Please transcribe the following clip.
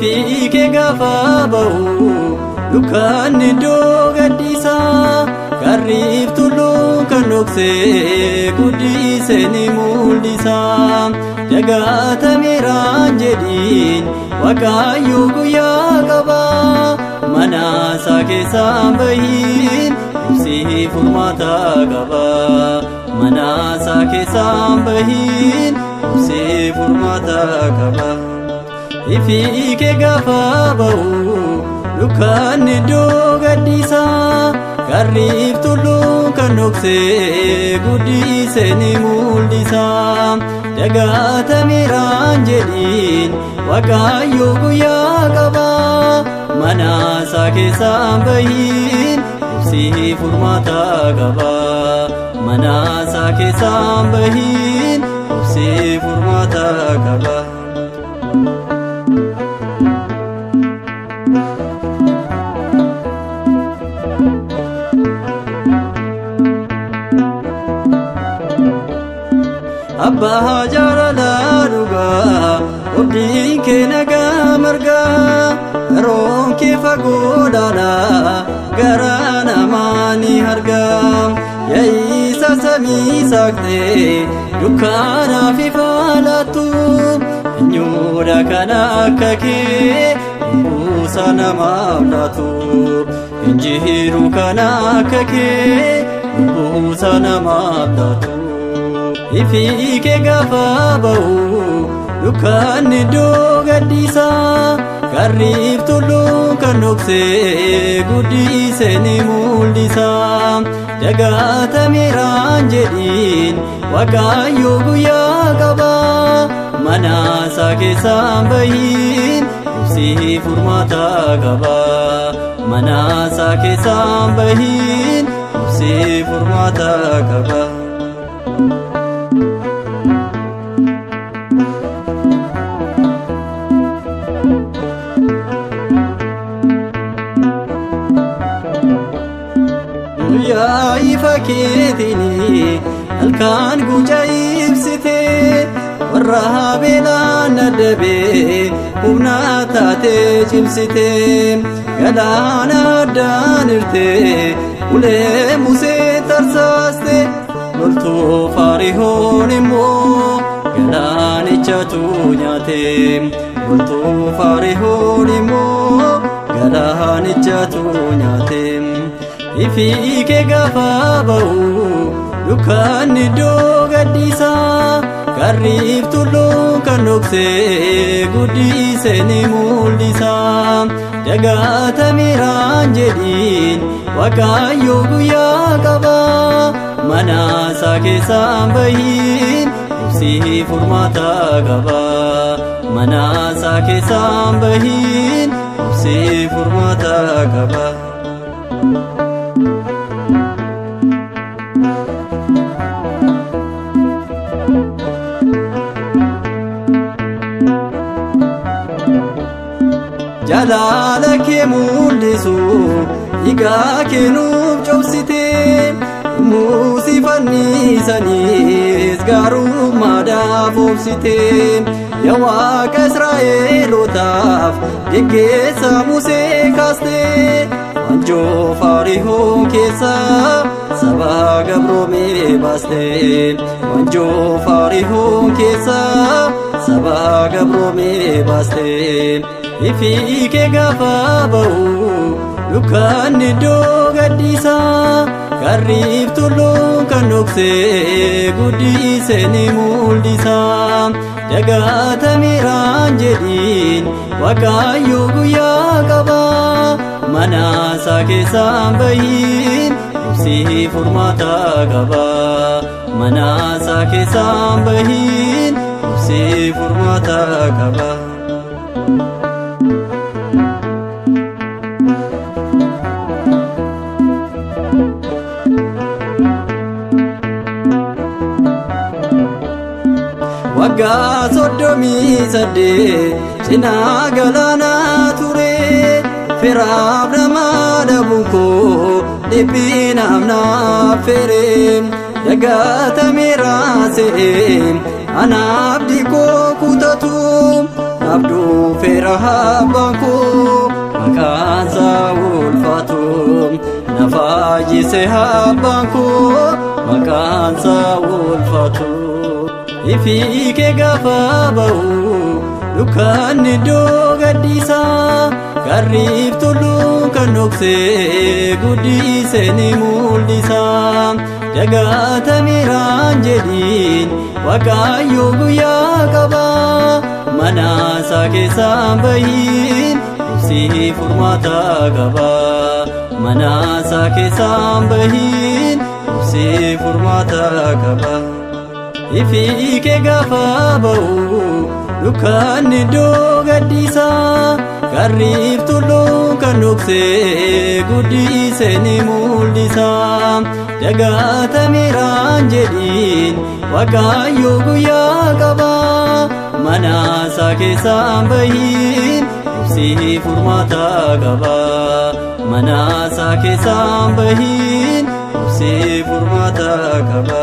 Ifike gaafa ba'u dukkaan iddoo gadhiisaa garriif tulluu kan dhoksee guddisee ni mul'isa. Dagaatameeraan jedhiin Waaqayyo guyyaa qaba mana isaa keessaan bahiin ibsii furmaata qaba. Mana isaa keessaan bahiin ibsii furmaata qaba. Ifike gaafa ba'u dukkaan iddoo gadhiisaa garriif tulluu kan dhoksee guddisee ni mul'isa. Dagaatameeraan jedhiin Waaqayyo guyyaa qaba mana isaa keessaan bahiin ibsii furmaata qaba. Mana isaa keessaan bahiin ibsii furmaata qaba. Abbaa jaalala dhugaa obdiin kee nagaa margaa roon kee fagoodhaadha garaa namaa ni argaa. Yaa'isa samii saaktee dukkaanaaf ifa laattu eenyudha kana akka kee buusa namaaf laatu. Injiru kana akka kee buusa namaaf laatu. Ifike gaafa ba'u dukkaan iddoo gadhiisaa garriif tulluu kan dhoksee guddisee ni mul'isa. Dagaatameeraan jedhiin Waaqayyo guyyaa qaba mana isaa keessaan bahiin ibsii furmaata qaba. Mana isaa keessaan bahiin ibsii furmaata qaba. Yaa ifa keetiin halkan guutaa ibsitee warra beelaan dadhabee humna taatee cimsitee galaana addaan hirtee ulee Musee tarsaastee loltuu Faarihoon immoo galaanichatu nyaatee. Loltuu Faarihoon immoo galaanichatu nyaatee. Ifike gaafa ba'u dukkaan iddoo gadhiisaa garriif tulluu kan dhoksee guddisee ni mul'isa. Dagaatameeraan jedhiin Waaqayyo guyyaa qaba mana isaa keessaan bahiin ibsii furmaata qaba. Mana isaa keessaan bahiin ibsii furmaata qaba. Jaalala kee mul'isu dhiigaa kee nuuf cobsitee muusii fannisaniis gaarummaadhaaf obsitee. Yaa Waaqa Israa'elootaaf geggeessa Musee kaastee wanjoo Faarihoon keessaa saba gabroomee baastee. Wanjoo Faarihoon keessaa saba gabroomee baastee. Ifike gaafa ba'u dukkaan iddoo gadhiisaa garriif tulluu kan dhoksee guddisee ni mul'isa. Dagaatameeraan jedhiin Waaqayyo guyyaa qaba mana isaa keessaan bahiin ibsii furmaata qaba. Mana isaa keessaan bahiin ibsii furmaata qaba. Waggaa 38 cinaa galaanaa ture firaaf nama dhabuun koo dhiphinaaf naaf fere. Dagaatameera se'ee anaaf dikoo kutatu abduu feera abbaan koo maqaan isaa ulfaatu na fayyise abbaan koo maqaan isaa ulfaatu. Ifi kee gaafa ba'u dukkanni iddoo gadhiisaa garriif tulluun kan dhoksee guddisee ni mul'isa. Dagaatamiraan jedhiin Waaqayyo guyyaa qaba mana isaa keessaan bahiin dhufsi furmaata qaba mana isaa keessaan bahiin dhufsi furmaata qaba. Ifi kee gaafa ba'u dukkanni iddoo gadhiisaa garriif tulluun kan dhoksee guddisee ni mul'isa. Dagaatamiraan jedhiin Waaqayyo guyyaa qaba mana isaa keessaan bahiin dhufsi furmaata qaba mana isaa keessaan bahiin dhufsi furmaata qaba.